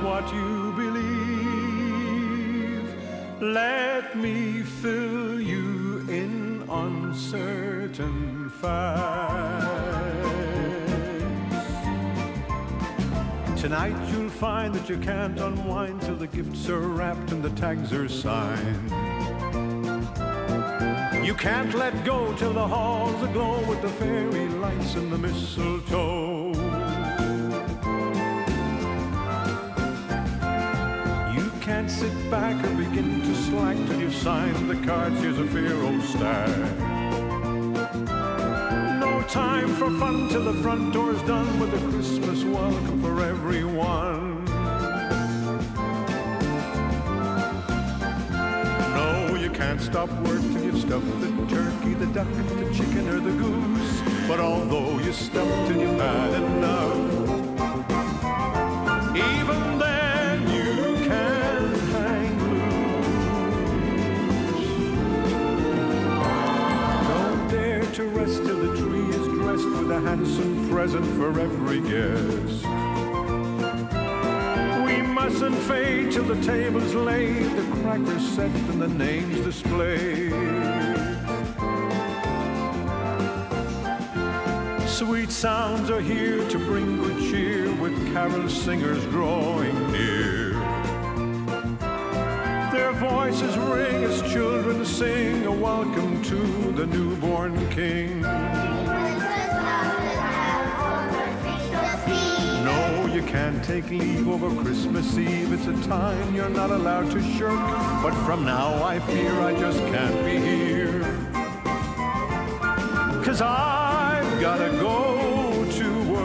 what you believe. Let me fill you in uncertain facts. Tonight you'll find that you can't unwind till the gifts are wrapped and the tags are signed. You can't let go till the halls aglow with the fairy lights and the mistletoe. You can't sit back or begin to slack till you've signed the cards. Here's a fair old start. No time for fun till the front door's done with a Christmas welcome for everyone. You can't stop work till you've stuffed the turkey, the duck, the chicken or the goose. But although you stuffed till you've had enough, even then you can hang loose. Don't dare to rest till the tree is dressed with a handsome present for every guest. Mustn't fade till the table's laid, the crackers set and the names displayed. Sweet sounds are here to bring good cheer, with carol singers drawing near. Their voices ring as children sing a welcome to the newborn King. You can't take leave over Christmas Eve. It's a time you're not allowed to shirk. But from now I fear I just can't be here, 'cause I've gotta go to work.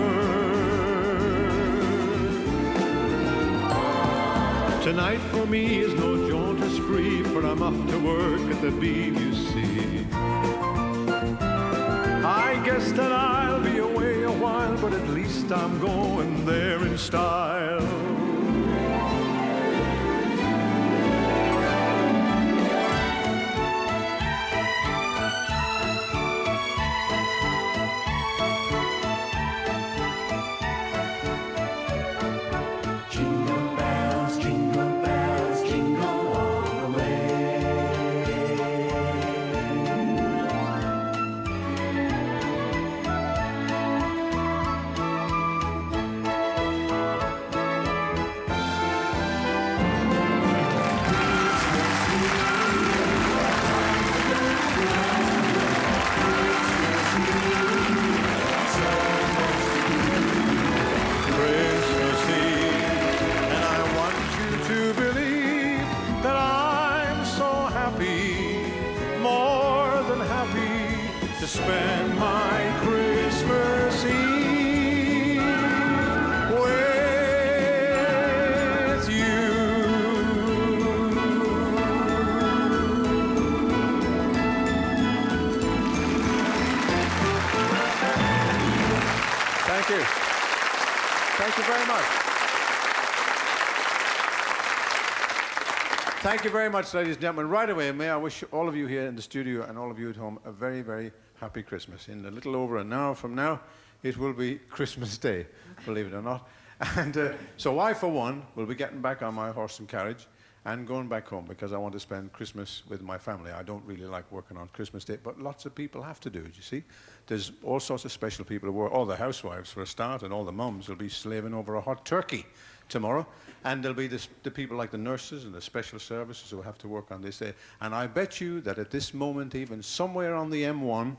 Tonight for me is no jaunt or spree, for I'm off to work at the BBC. I guess that I'll be away a while, but at least I'm going there in style. Jingle bells, jingle bells, jingle all the way. Spend my Christmas Eve with you. Thank you. Thank you very much. Thank you very much, ladies and gentlemen. Right away, may I wish all of you here in the studio and all of you at home a very, very happy Christmas. In a little over an hour from now, it will be Christmas Day, believe it or not. And so I, for one, will be getting back on my horse and carriage and going back home because I want to spend Christmas with my family. I don't really like working on Christmas Day, but lots of people have to do it, you see. There's all sorts of special people who work, all the housewives for a start, and all the mums will be slaving over a hot turkey tomorrow. And there'll be the people like the nurses and the special services who have to work on this day. And I bet you that at this moment, even somewhere on the M1,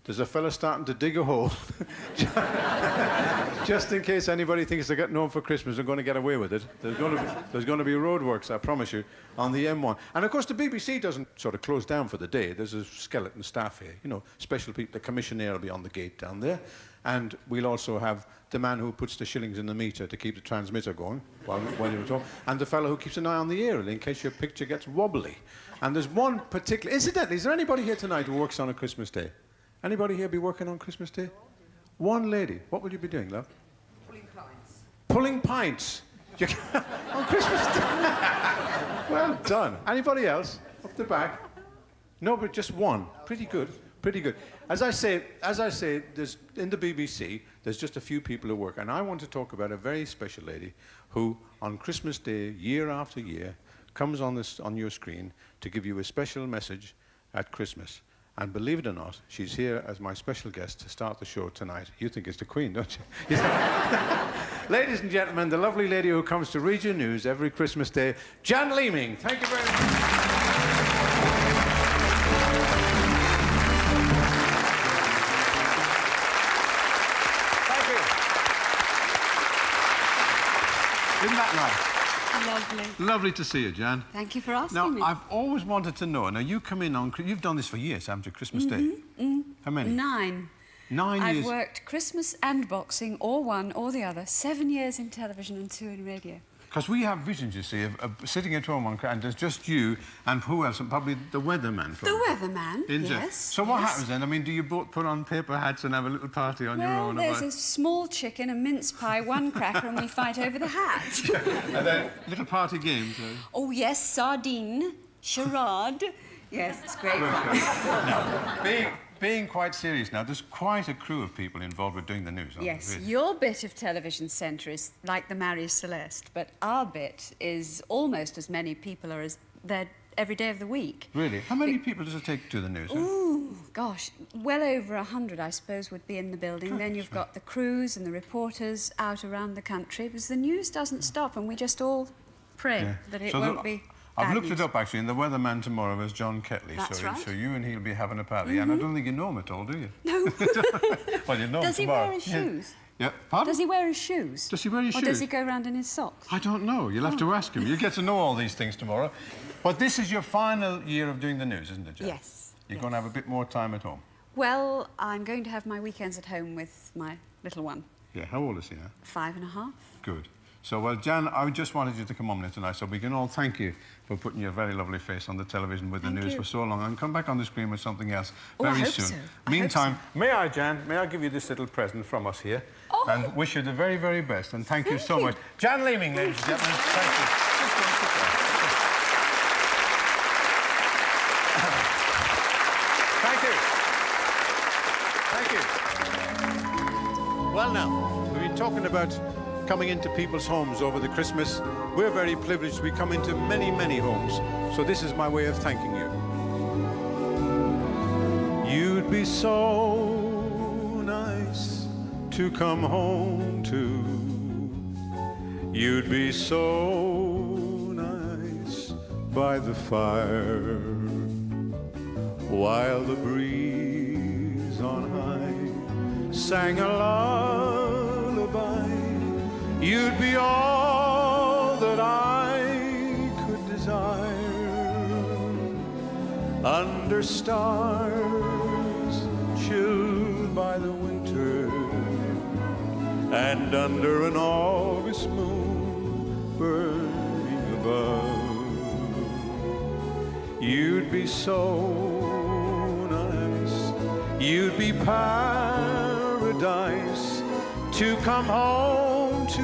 there's a fella starting to dig a hole. Just in case anybody thinks they're getting home for Christmas, they're going to get away with it. There's going to be roadworks, I promise you, on the M1. And of course, the BBC doesn't sort of close down for the day. There's a skeleton staff here, you know, special people. The commissioner will be on the gate down there. And we'll also have the man who puts the shillings in the meter to keep the transmitter going while you're talking. And the fellow who keeps an eye on the air in case your picture gets wobbly. And there's one particular... Incidentally, is there anybody here tonight who works on a Christmas Day? Anybody here be working on Christmas Day? One lady. What would you be doing, love? Pulling pints. Pulling pints? On Christmas Day? Well done. Anybody else? Up the back? No, but just one. Pretty good. Pretty good. As I say, there's, in the BBC, there's just a few people who work, and I want to talk about a very special lady who, on Christmas Day, year after year, comes on your screen to give you a special message at Christmas. And believe it or not, she's here as my special guest to start the show tonight. You think it's the Queen, don't you? Ladies and gentlemen, the lovely lady who comes to read your news every Christmas Day, Jan Leeming. Thank you very much. Isn't that nice? Lovely. Lovely to see you, Jan. Thank you for asking me. Now, I've always wanted to know. Now, you come in on... You've done this for years, haven't you, Christmas Day? How many? 9. 9 years. I've worked Christmas and boxing, or one or the other. 7 years in television and 2 in radio. Because we have visions, you see, of sitting at home and there's just you and who else? And probably the weatherman. The weatherman, yes. So what happens then? I mean, do you both put on paper hats and have a little party on your own? Well, there's a small chicken, a mince pie, one cracker, and we fight over the hat. And then little party games. Oh, yes, sardine, charade. Yes, it's great fun. Now, being quite serious now, there's quite a crew of people involved with doing the news, aren't Yes, there, really? your bit of Television Centre is like the Marie Celeste, but our bit is almost as many people are as there every day of the week. Really? How many people does it take to do the news? Ooh, gosh, well over 100, I suppose, would be in the building. Then you've got the crews and the reporters out around the country, because the news doesn't stop, and we just all pray that it won't be I've bad looked news. it up, actually, and the weatherman tomorrow is John Ketley. That's right. So you and he'll be having a party, and I don't think you know him at all, do you? No. Well, you know Does him he tomorrow. wear his shoes? Yeah. Pardon? Does he wear his shoes? Does he wear his or shoes? does he go around in his socks? I don't know. You'll have to ask him. You get to know all these things tomorrow. But this is your final year of doing the news, isn't it, Jan? Yes. You're going to have a bit more time at home. Well, I'm going to have my weekends at home with my little one. Yeah. How old is he now? 5.5. Good. So, well, Jan, I just wanted you to come on here tonight so we can all thank you for putting your very lovely face on the television with the news for so long and come back on the screen with something else very soon. So. Meantime, may I, Jan, may I give you this little present from us here and wish you the very, very best and thank you so much. Jan Leeming, ladies and gentlemen, thank you. Thank you. Thank you. Well, now, we've been talking about coming into people's homes over the Christmas. We're very privileged. We come into many, many homes. So this is my way of thanking you. You'd be so nice to come home to. You'd be so nice by the fire while the breeze on high sang a lullaby. You'd be all that I could desire under stars chilled by the winter and under an August moon burning above. You'd be so nice, you'd be paradise to come home to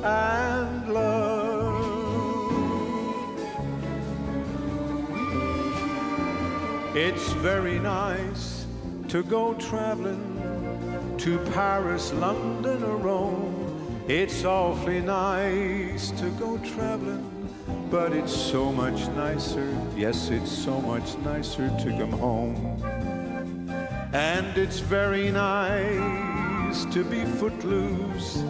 and love. It's very nice to go traveling to Paris, London or Rome. It's awfully nice to go traveling, but it's so much nicer, yes, it's so much nicer to come home. And it's very nice to be footloose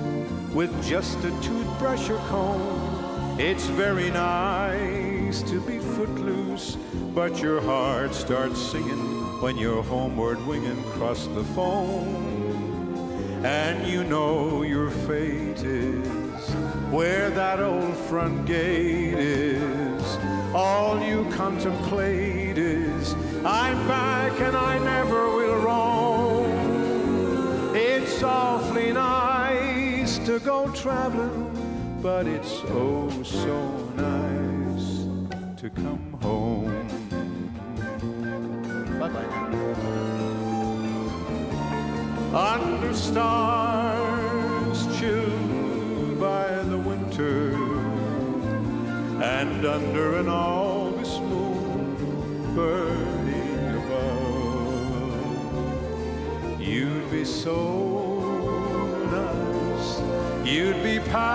with just a toothbrush or comb. It's very nice to be footloose, but your heart starts singing when you're homeward winging across the foam. And you know your fate is where that old front gate is. All you contemplate is, I'm back and I never will roam. It's awfully nice to go traveling, but it's oh so nice to come home. Bye-bye. Under stars chilled by the winter and under an August moon burning above. be so nice. You'd be paradise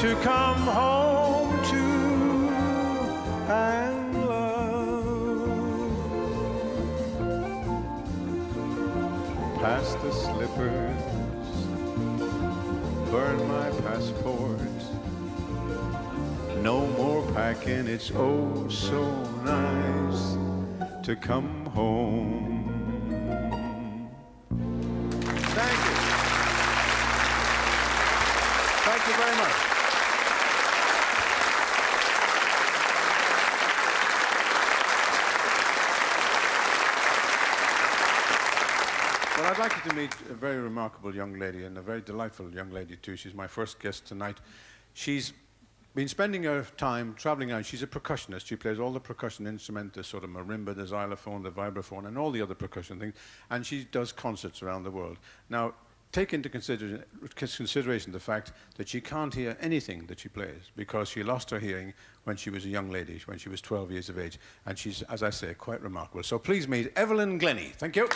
to come home to and love. Past the slippers, burn my passport. No more packing, it's oh so nice to come home. Thank you. Thank you very much. Well, I'd like you to meet a very remarkable young lady, and a very delightful young lady too. She's my first guest tonight. She's been spending her time traveling around. She's a percussionist. She plays all the percussion instruments, the sort of marimba, the xylophone, the vibraphone, and all the other percussion things. And she does concerts around the world. Now, take into consideration the fact that she can't hear anything that she plays because she lost her hearing when she was a young lady, when she was 12 years of age. And she's, as I say, quite remarkable. So please meet Evelyn Glennie. Thank you.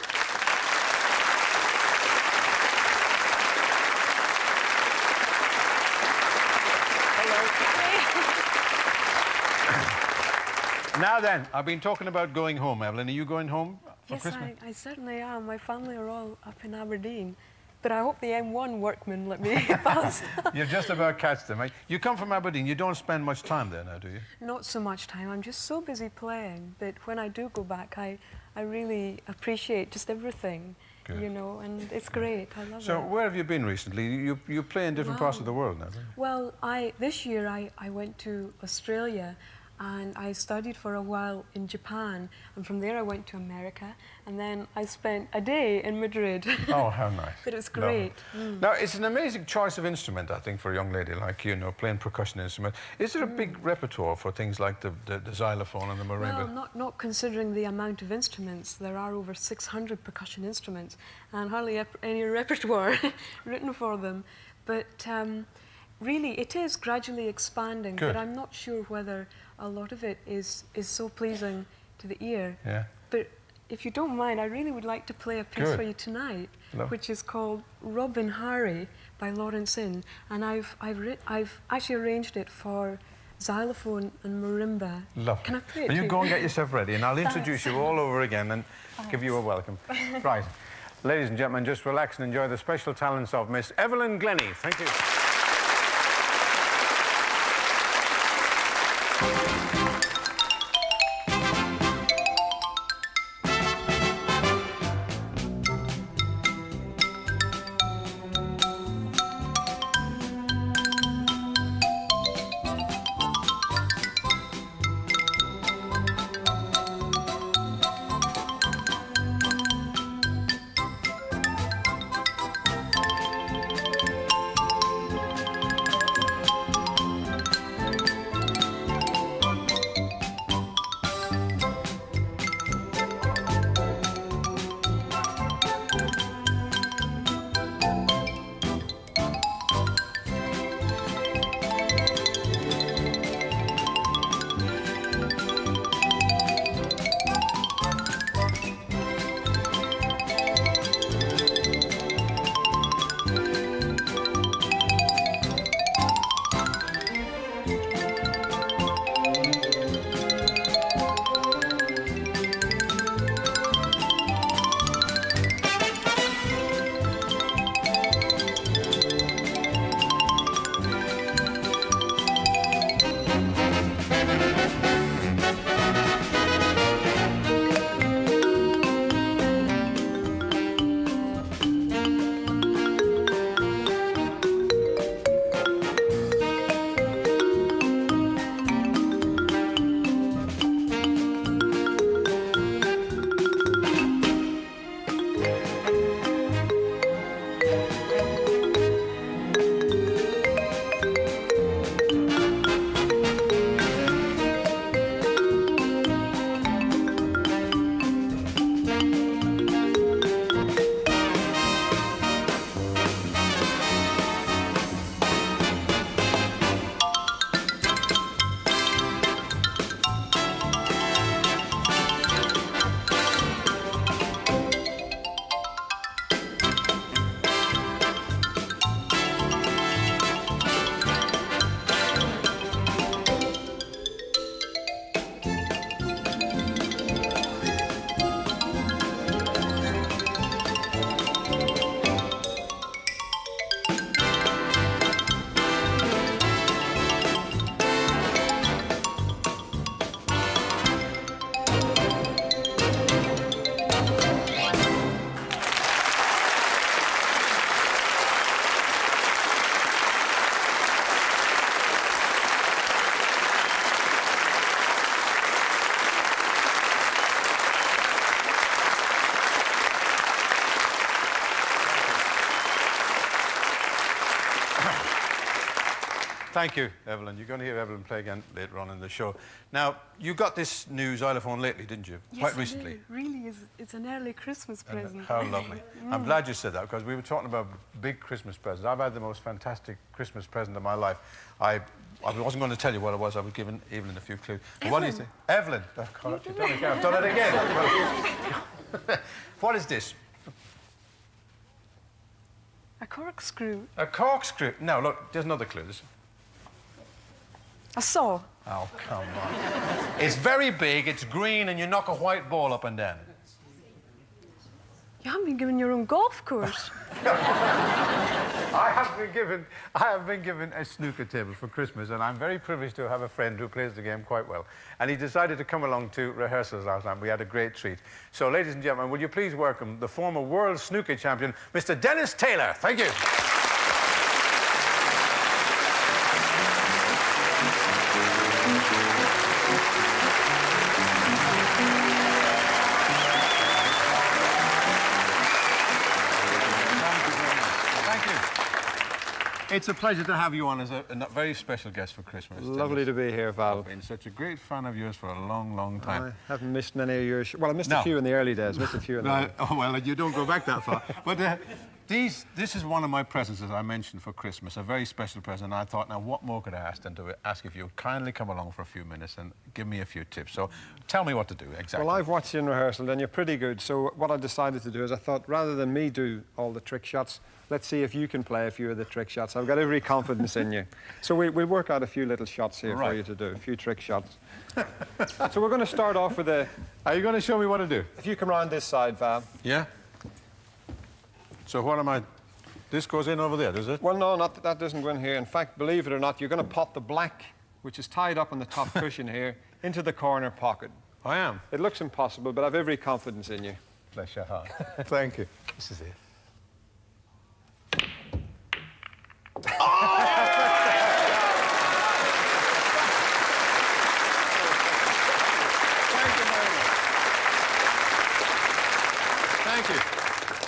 Now then, I've been talking about going home, Evelyn. Are you going home for Christmas? Yes, I certainly am. My family are all up in Aberdeen. But I hope the M1 workmen let me pass. You've just about catched them. You come from Aberdeen. You don't spend much time there now, do you? Not so much time. I'm just so busy playing. But when I do go back, I really appreciate just everything. Good. You know, and it's great. I love it. So where have you been recently? You play in different parts of the world now, don't you? Well, this year I went to Australia. And I studied for a while in Japan, and from there I went to America, and then I spent a day in Madrid. Oh, how nice. But it was great. Mm. Now, it's an amazing choice of instrument, I think, for a young lady like you, playing percussion instrument. Is there a big repertoire for things like the xylophone and the marimba? Well, not considering the amount of instruments. There are over 600 percussion instruments, and hardly any repertoire written for them. But really, it is gradually expanding, Good. but I'm not sure whether a lot of it is so pleasing to the ear. Yeah. But if you don't mind, I really would like to play a piece Good. for you tonight, Hello. which is called Robin Harry by Lawrence Inn, and I've actually arranged it for xylophone and marimba. Lovely. Can I play it? Well, you to go and get yourself ready, and I'll introduce you all over again and give you a welcome. Right. Ladies and gentlemen, just relax and enjoy the special talents of Miss Evelyn Glennie. Thank you. Thank you, Evelyn. You're going to hear Evelyn play again later on in the show. Now, you got this new xylophone lately, didn't you? Yes, Quite I recently. do. Really, it's an early Christmas present. How lovely. I'm glad you said that, because we were talking about big Christmas presents. I've had the most fantastic Christmas present of my life. I wasn't going to tell you what it was. I was giving Evelyn a few clues. What do you think? Evelyn. I've done it again. What is this? A corkscrew. A corkscrew. Now, look, there's another clue. A saw. Oh, come on. It's very big, it's green, and you knock a white ball up and down. You haven't been given your own golf course. I have been given a snooker table for Christmas, and I'm very privileged to have a friend who plays the game quite well. And he decided to come along to rehearsals last night. We had a great treat. So, ladies and gentlemen, will you please welcome the former world snooker champion, Mr. Dennis Taylor. Thank you. It's a pleasure to have you on as a very special guest for Christmas. Lovely to be here, Val. I've been such a great fan of yours for a long, long time. I haven't missed many of yours. Well, I missed a few in the early days. Missed a few in the early. Oh, well, you don't go back that far. But this is one of my presents, as I mentioned, for Christmas, a very special present. I thought, now, what more could I ask than to ask if you would kindly come along for a few minutes and give me a few tips. So tell me what to do, exactly. Well, I've watched you in rehearsal, and you're pretty good. So what I decided to do is I thought, rather than me do all the trick shots, let's see if you can play a few of the trick shots. I've got every confidence in you. So we'll work out a few little shots here for you to do, a few trick shots. So we're going to start off with a... Are you going to show me what to do? If you come round this side, Val. Yeah? So what am I... This goes in over there, does it? Well, no, that doesn't go in here. In fact, believe it or not, you're going to pop the black, which is tied up on the top cushion here, into the corner pocket. I am. It looks impossible, but I've every confidence in you. Bless your heart. Thank you. This is it. Thank you.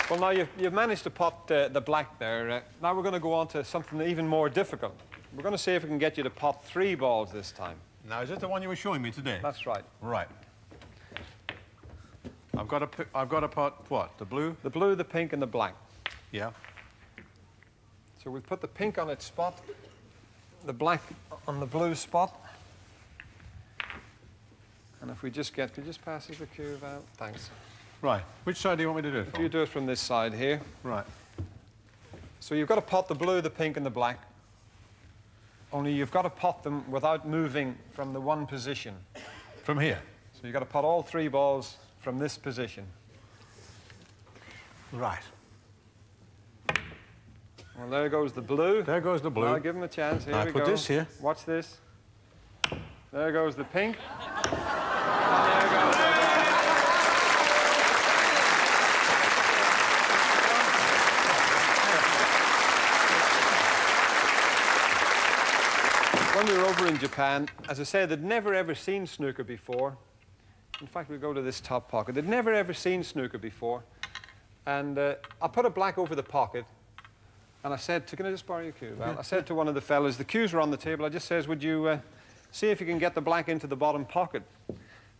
Well, now you've managed to pop the black there. Now we're going to go on to something even more difficult. We're going to see if we can get you to pop 3 balls this time. Now, is this the one you were showing me today? That's right. Right. I've got to pot what? The blue? The blue, the pink, and the black. Yeah. So we'll put the pink on its spot, the black on the blue spot. And if we just get... Could you just pass us the cue, Val? Thanks. Right. Which side do you want me to do it If from? you do it from this side here. Right. So you've got to pot the blue, the pink, and the black. Only you've got to pot them without moving from the one position. From here? So you've got to pot all 3 balls from this position. Right. Well, there goes the blue. There goes the blue. Now give him a chance. Here I we put go. this here. Watch this. There goes the pink. And there goes the black. When we were over in Japan, as I said, they'd never ever seen snooker before. In fact, we'll go to this top pocket. They'd never ever seen snooker before. And I put a black over the pocket. And I said, can I just borrow your cue, Val? I said to one of the fellas, the cues were on the table. I just says, would you see if you can get the black into the bottom pocket?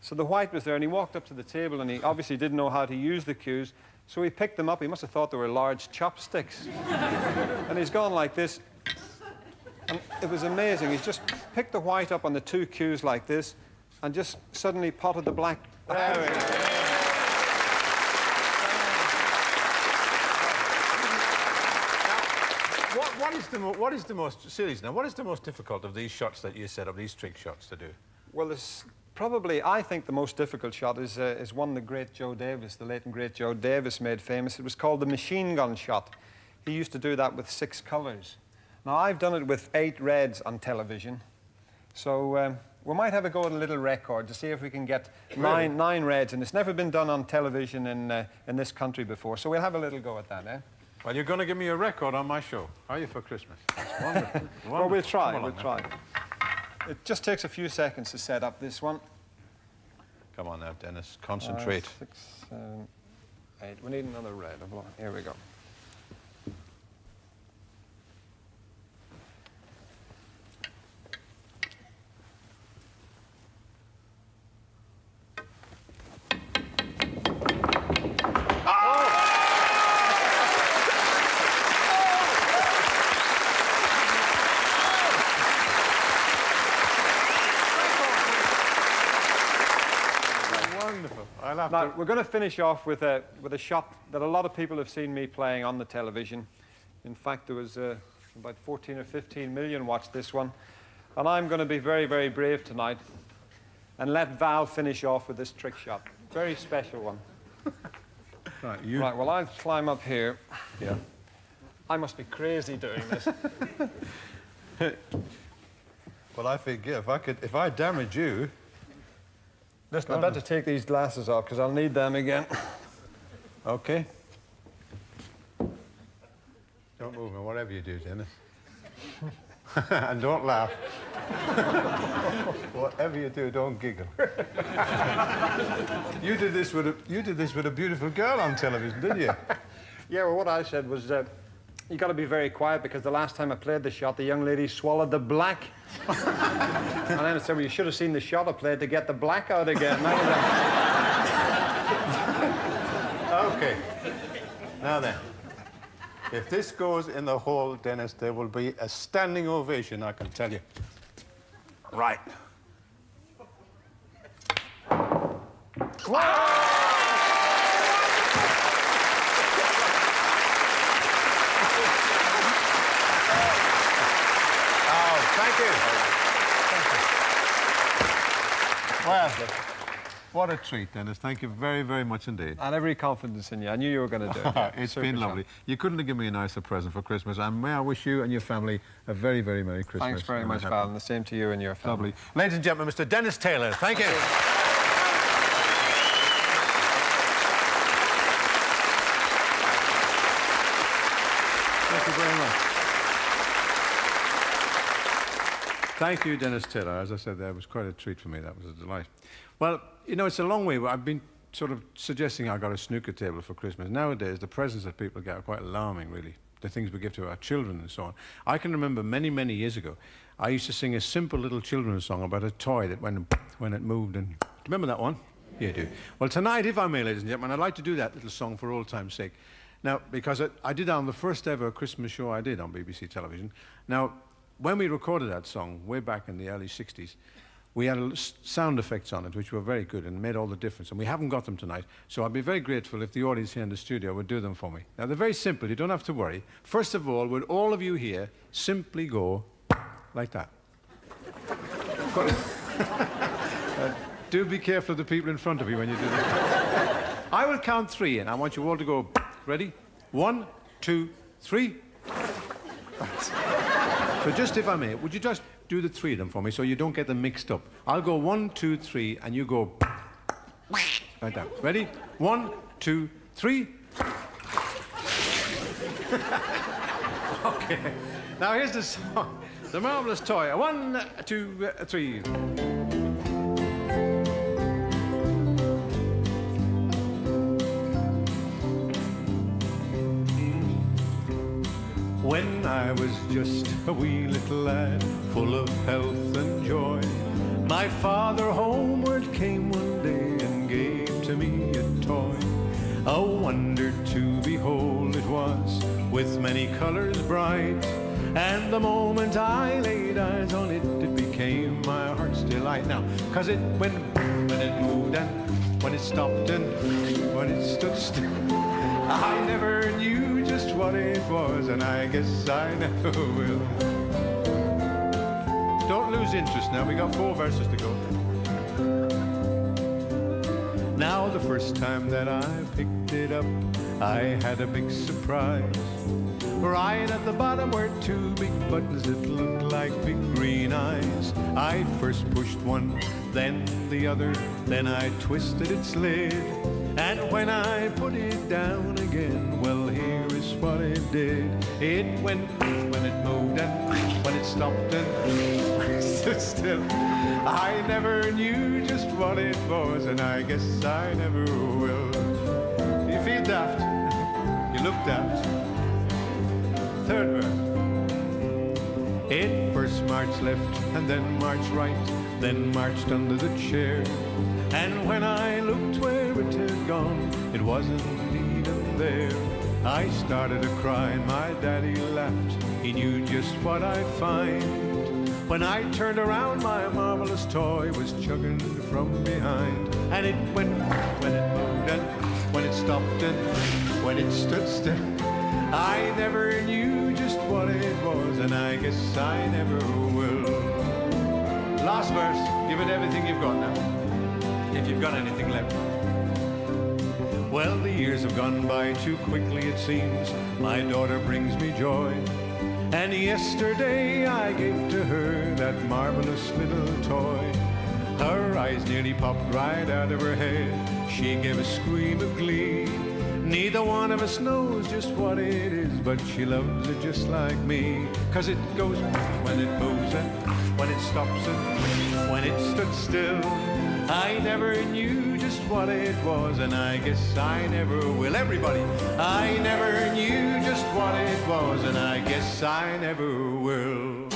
So the white was there, and he walked up to the table, and he obviously didn't know how to use the cues. So he picked them up. He must have thought they were large chopsticks. And he's gone like this. And it was amazing. He's just picked the white up on the 2 cues like this, and just suddenly potted the black. There we go. What is the most serious now? What is the most difficult of these shots that you set up, these trick shots to do? Well, there's probably, I think, the most difficult shot is one the great Joe Davis, the late and great Joe Davis, made famous. It was called the machine gun shot. He used to do that with 6 colours. Now I've done it with 8 reds on television, so we might have a go at a little record to see if we can get nine reds, and it's never been done on television in this country before. So we'll have a little go at that, eh? Well, you're going to give me a record on my show, are you, for Christmas? That's wonderful. Well, we'll try, Come on, we'll try. It just takes a few seconds to set up this one. Come on now, Dennis, concentrate. 6, 7, 8. We need another red. Here we go. Now, we're going to finish off with a shot that a lot of people have seen me playing on the television. In fact, there was about 14 or 15 million watched this one. And I'm going to be very, very brave tonight and let Val finish off with this trick shot. Very special one. Right, Right, well, I'll climb up here. Yeah. I must be crazy doing this. Well, I figure if I damage you... Listen, I better take these glasses off because I'll need them again. Okay. Don't move me, whatever you do, Dennis. And don't laugh. Whatever you do, don't giggle. You did this with a beautiful girl on television, didn't you? Yeah, well, what I said was, you got to be very quiet because the last time I played the shot, the young lady swallowed the black. And then I said, well, you should have seen the shot I played to get the black out again. Okay. Now then, if this goes in the hole, Dennis, there will be a standing ovation, I can tell you. Right. Thank you. Well, what a treat, Dennis. Thank you very, very much indeed. And every confidence in you. I knew you were going to do it. It's been lovely. You couldn't have given me a nicer present for Christmas. And may I wish you and your family a very, very Merry Christmas. Thanks very much, Val, and the same to you and your family. Lovely. Ladies and gentlemen, Mr. Dennis Taylor. Thank you. Thank you very much. Thank you, Dennis Taylor. As I said, that was quite a treat for me. That was a delight. Well, you know, it's a long way. I've been sort of suggesting I got a snooker table for Christmas. Nowadays, the presents that people get are quite alarming, really. The things we give to our children and so on. I can remember many, many years ago, I used to sing a simple little children's song about a toy that went when it moved. And do you remember that one? Yeah, you do. Well, tonight, if I may, ladies and gentlemen, I'd like to do that little song for old time's sake. Now, because I did that on the first ever Christmas show I did on BBC television. Now, when we recorded that song way back in the early 60s, we had sound effects on it, which were very good and made all the difference. And we haven't got them tonight. So I'd be very grateful if the audience here in the studio would do them for me. Now, they're very simple. You don't have to worry. First of all, would all of you here simply go like that? Do be careful of the people in front of you when you do that. I will count 3, and I want you all to go. Ready? 1, 2, 3. So just if I may, would you just do the 3 of them for me so you don't get them mixed up? I'll go 1, 2, 3, and you go like that. Ready? 1, 2, 3. Okay. Now here's the song. The Marvelous Toy. 1, 2, 3. When I was just a wee little lad, full of health and joy, my father homeward came one day and gave to me a toy. A wonder to behold it was, with many colours bright, and the moment I laid eyes on it, it became my heart's delight. Now, 'cause it went when it moved and when it stopped and when it stood still, I never knew just what it was, and I guess I never will. Don't lose interest now, we got 4 verses to go. Now the first time that I picked it up, I had a big surprise. Right at the bottom were 2 big buttons that looked like big green eyes. I first pushed one, then the other, then I twisted its lid. And when I put it down again, well, here is what it did. It went when it moved and when it stopped and when it stood still. I never knew just what it was, and I guess I never will. You feel daft? You look daft. 3rd verse. It first marched left and then marched right, then marched under the chair. And when I looked where it had gone, it wasn't even there. I started to cry and my daddy laughed. He knew just what I'd find. When I turned around, my marvelous toy was chugging from behind. And it went when it moved and when it stopped and when it stood still. I never knew just what it was, and I guess I never will. Last verse, give it everything you've got now, if you've got anything left. Well, the years have gone by too quickly, it seems. My daughter brings me joy. And yesterday I gave to her that marvelous little toy. Her eyes nearly popped right out of her head. She gave a scream of glee. Neither one of us knows just what it is, but she loves it just like me. 'Cause it goes when it moves and when it stops and when it stood still. I never knew just what it was, and I guess I never will. Everybody, I never knew just what it was, and I guess I never will.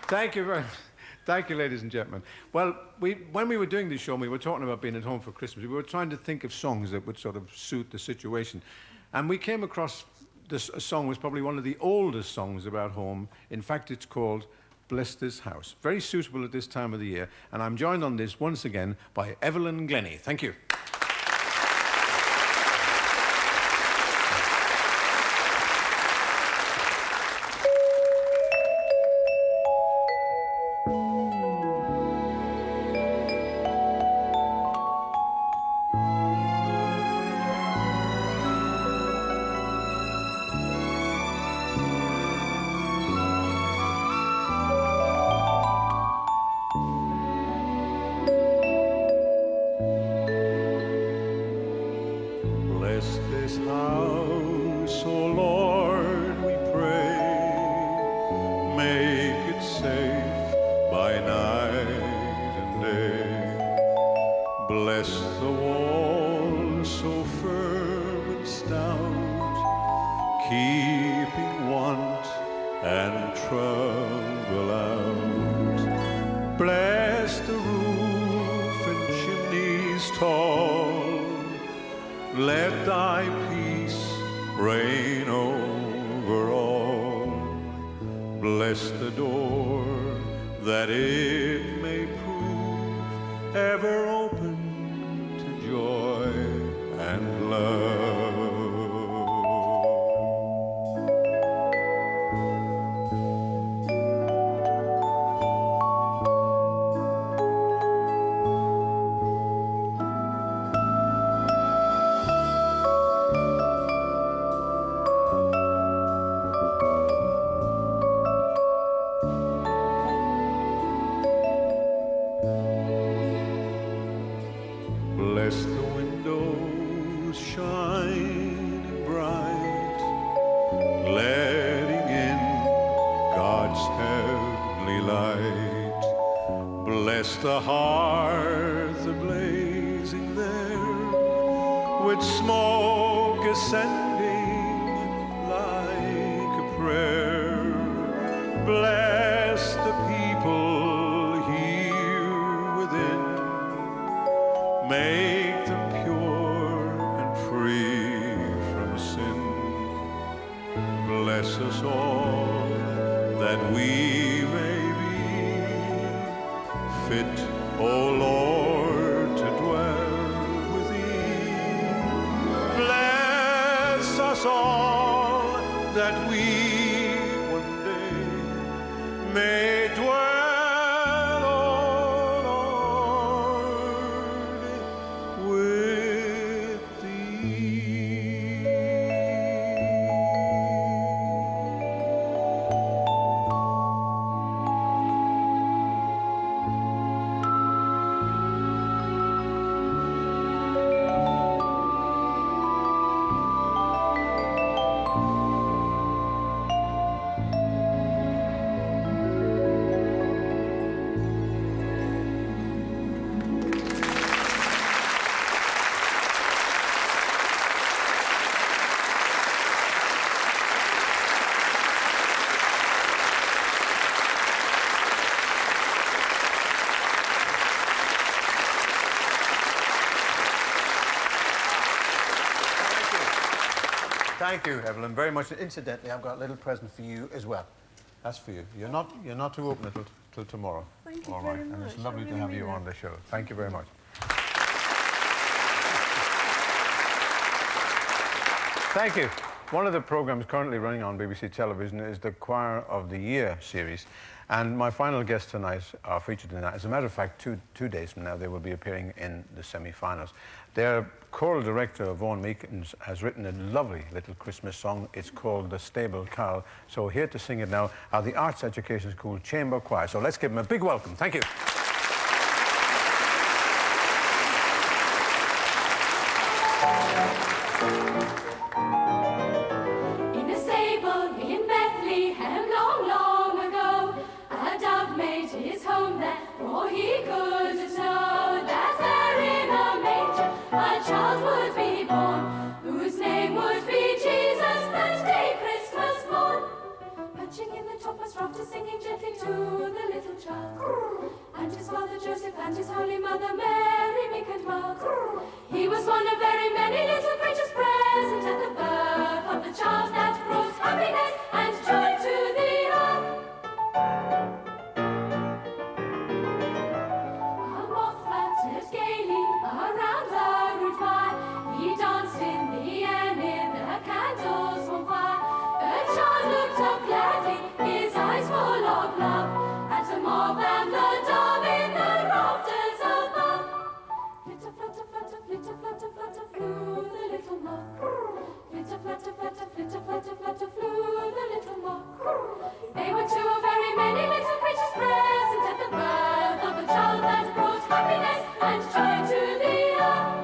Thank you very much. Thank you, ladies and gentlemen. Well, when we were doing this show, we were talking about being at home for Christmas. We were trying to think of songs that would sort of suit the situation. And we came across this song was probably one of the oldest songs about home. In fact, it's called Bless This House. Very suitable at this time of the year. And I'm joined on this once again by Evelyn Glennie. Thank you. The hearth a-blazing there, with smoke ascending like a prayer. Bless the people here within, make them pure and free from sin. Bless us all that we may fit, O Lord, to dwell with Thee. Bless us all that we one day may dwell, O Lord, with Thee. Thank you, Evelyn, very much. Incidentally, I've got a little present for you as well. That's for you. You're not to open it till tomorrow. Thank you All very right. And much. it's lovely I to really have you mean on the show. Thank you very much. Thank you. One of the programs currently running on BBC television is the Choir of the Year series. And my final guests tonight are featured in that. As a matter of fact, two days from now, they will be appearing in the semi-finals. Their choral director, Vaughan Meekins, has written a lovely little Christmas song. It's called The Stable Cow. So here to sing it now are the Arts Education School Chamber Choir. So let's give them a big welcome. Thank you. Singing gently to the little child, and his father Joseph and his holy mother Mary, meek and mild. He was one of very many little creatures present at the birth of the child that brought happiness and joy to the earth. A moth fluttered gaily around the root by. He danced in the air near the candles on fire. The child looked up gladly, his eyes full of love, at the moth and the dove in the rafters above. Flitter, flutter, flutter, flitter, flutter, flutter, flew the little moth. Flitter, flutter, flutter, flitter, flutter, flutter, flew the little moth. They were two of very many little creatures present at the birth of the child that brought happiness and joy to the earth.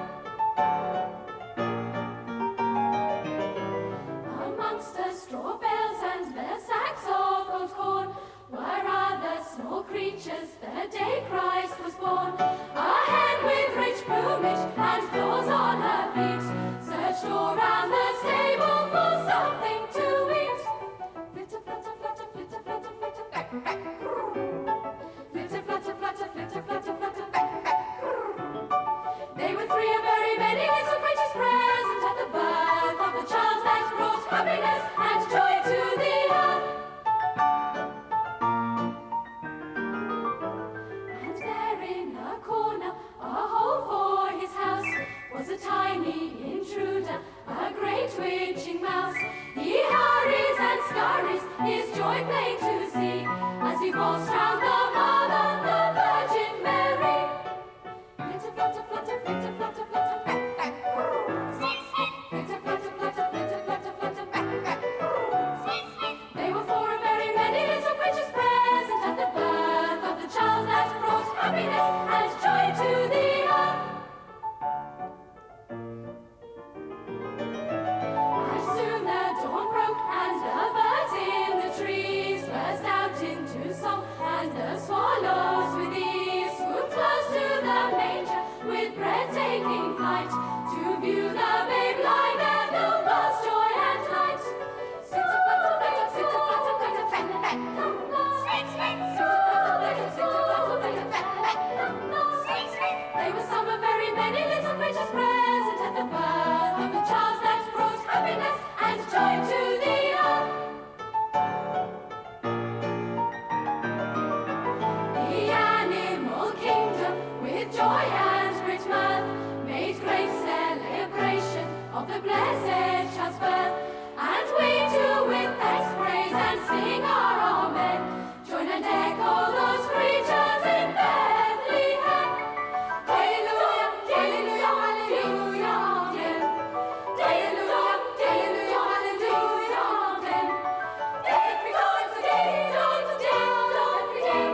Amongst the straw bales and the sacks of old corn were other small creatures the day Christ was born. A hen with rich plumage and claws on her feet searched all round the stable for something to eat. Flitter, flutter, flutter, flitter, flutter, flutter, quack, quack, flitter, flutter, flutter, flitter, flutter, flutter, quack, quack. They were three of very many little creatures present at the birth of the child that brought happiness and joy to the earth. And there in a corner, a hole for his house, was a tiny intruder, a great witching mouse. He hurries and scurries, his joy plain to see, as he walks round the mother, the Virgin Mary. Flitter, flutter, flutter, flitter, flutter, flutter, quack, quack. Flitter, flutter, flutter, flitter, flutter, flutter, quack, quack. They were four of very many little creatures present at the birth of the child that brought happiness and joy to the earth. And soon the dawn broke and the birds in the trees burst out into song, and the swallows with ease swooped close to the manger with breathtaking flight to view the babe lying there, filled with joy and light. Sitter, flutter, flutter, sitter, flutter, flutter, quack, quack. Sweet, sweet. Sitter, flutter, flutter, quack, quack. Sweet, sweet. They were some of very many little creatures present at the birth of the child that brought happiness and joy to the earth. The animal kingdom, with joy and great mirth, made great celebration of the blessed child's birth. And we too with thanks praise and sing our amen, join and echo those creatures in Bethlehem. Hallelujah, hallelujah, hallelujah, amen. Hallelujah, hallelujah, hallelujah, amen. Every time today, every day,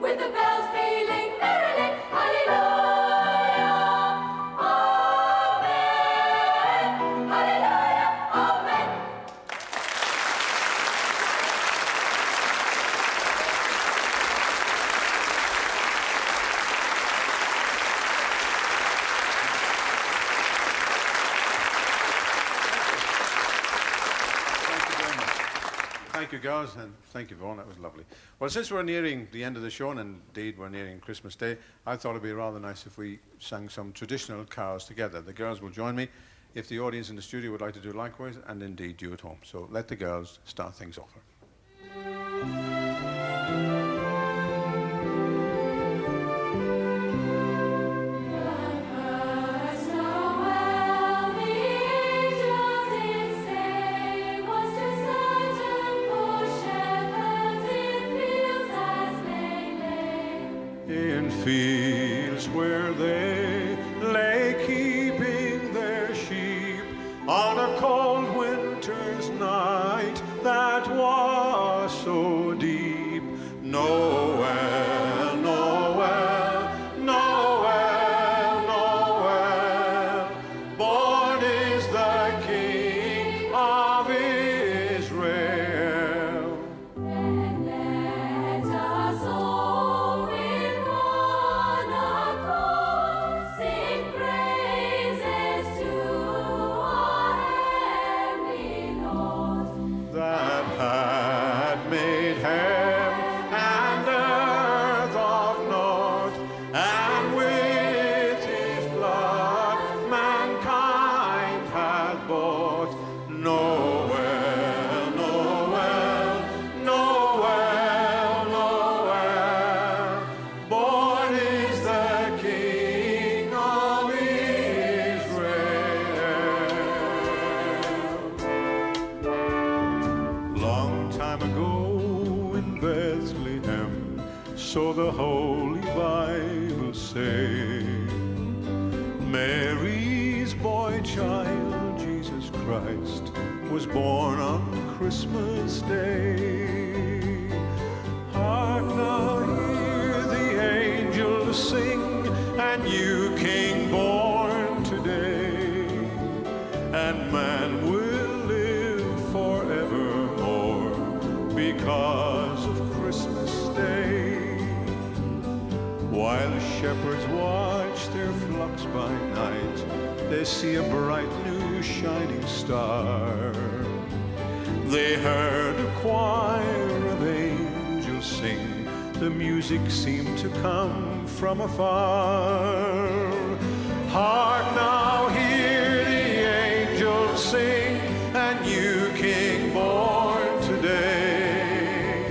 with the bells pealing merrily, hallelujah, amen. Hallelujah, amen. Thank you very much. Thank you, girls, and thank you, Vaughan. That was lovely. Well, since we're nearing the end of the show, and indeed we're nearing Christmas Day, I thought it'd be rather nice if we sang some traditional carols together. The girls will join me if the audience in the studio would like to do likewise, and indeed you at home. So let the girls start things off. In fields where they lay keeping their sheep on a cold winter's night that was so deep. Noel, Noel, Noel, Noel, born is the King of Israel. Then let us all with one accord sing praises to our heavenly Lord. That had made heaven and earth of naught, and with his blood mankind hath bought. Noel, Noel, Noel, Noel, born is the King of Israel. Long time ago in Bethlehem, so the Holy Bible say, Mary's boy child, Jesus Christ, was born on Christmas Day. Hark now, hear the angels sing, and you King born today, and man will live forevermore because of Christmas Day. While shepherds watch their flocks by night, they see a bright new shining star. They heard a choir of angels sing, the music seemed to come from afar. Hark now, hear the angels sing, and you King born today,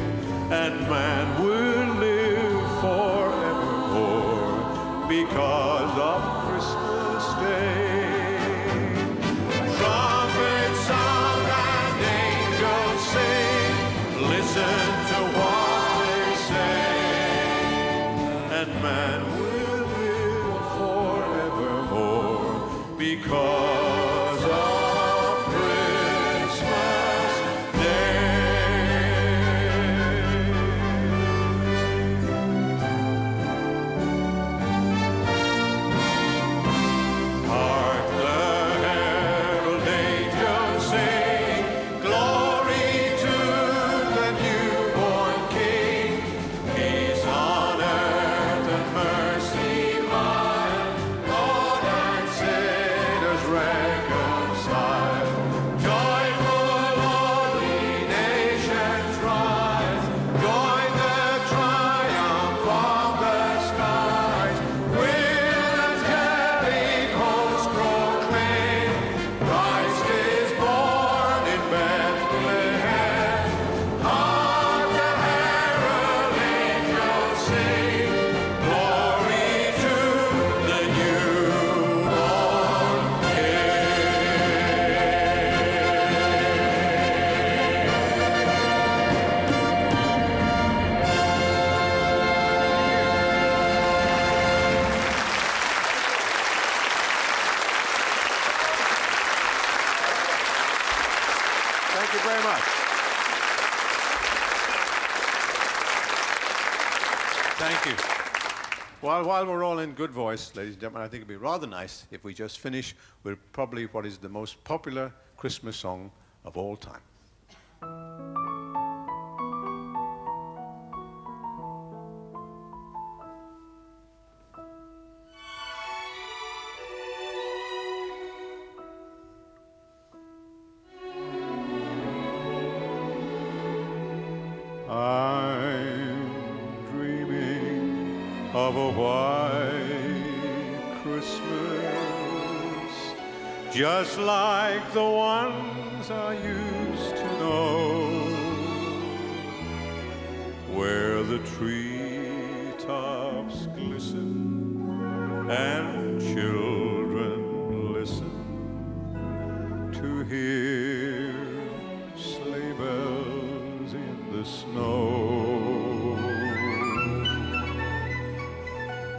and man will live forevermore because of Christmas Day. Trumpets sound and angels sing, listen to what they say, and man will live forevermore because of Christmas Day. Hark the herald angels sing, glory to the newborn King. Peace on earth and mercy mild, Lord and sinners reconciled. Joyful all ye nations rise, join the triumph of the skies. Will angelic hosts proclaim, Christ is born in Bethlehem. Hark the herald angels sing, glory to the newborn Thank you very much. Thank you. While we're all in good voice, ladies and gentlemen, I think it'd be rather nice if we just finish with probably what is the most popular Christmas song of all time. I'm dreaming of a white Christmas, just like the ones I used to know, where the treetops glisten and children listen to hear sleigh bells in the snow.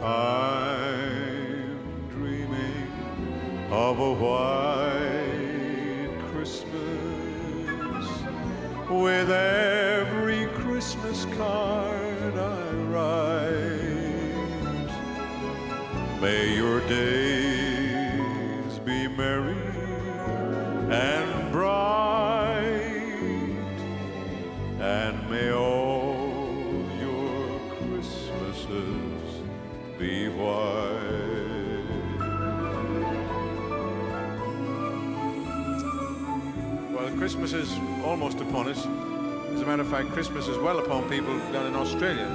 I'm dreaming of a white Christmas with every Christmas card I write. May your days be merry and bright, and may all your Christmases be white. Well, Christmas is almost upon us. As a matter of fact, Christmas is well upon people down in Australia.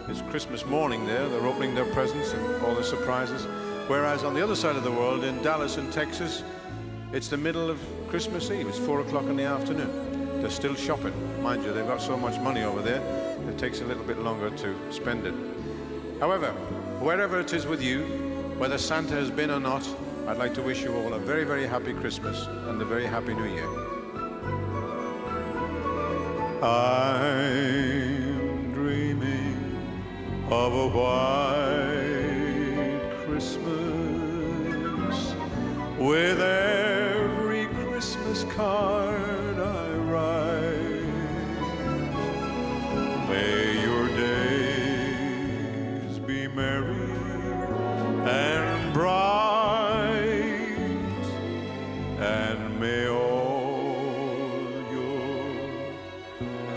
It's Christmas morning there. They're opening their presents and all the surprises. Whereas on the other side of the world, in Dallas and Texas, it's the middle of Christmas Eve. It's 4 o'clock in the afternoon. They're still shopping. Mind you, they've got so much money over there, it takes a little bit longer to spend it. However, wherever it is with you, whether Santa has been or not, I'd like to wish you all a very, very happy Christmas and a very happy New Year. I'm dreaming of a white Christmas with every Christmas card I write. May your days be merry and bright, and may all your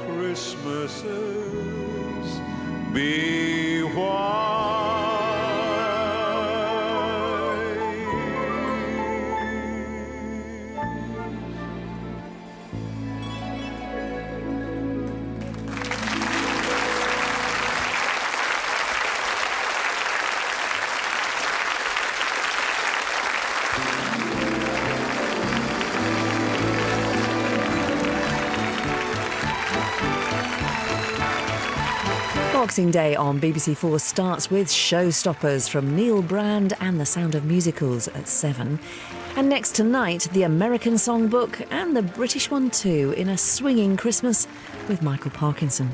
Christmases be white. Boxing Day on BBC4 starts with Showstoppers from Neil Brand and The Sound of Musicals at 7. And next tonight, the American Songbook and the British one too in a swinging Christmas with Michael Parkinson.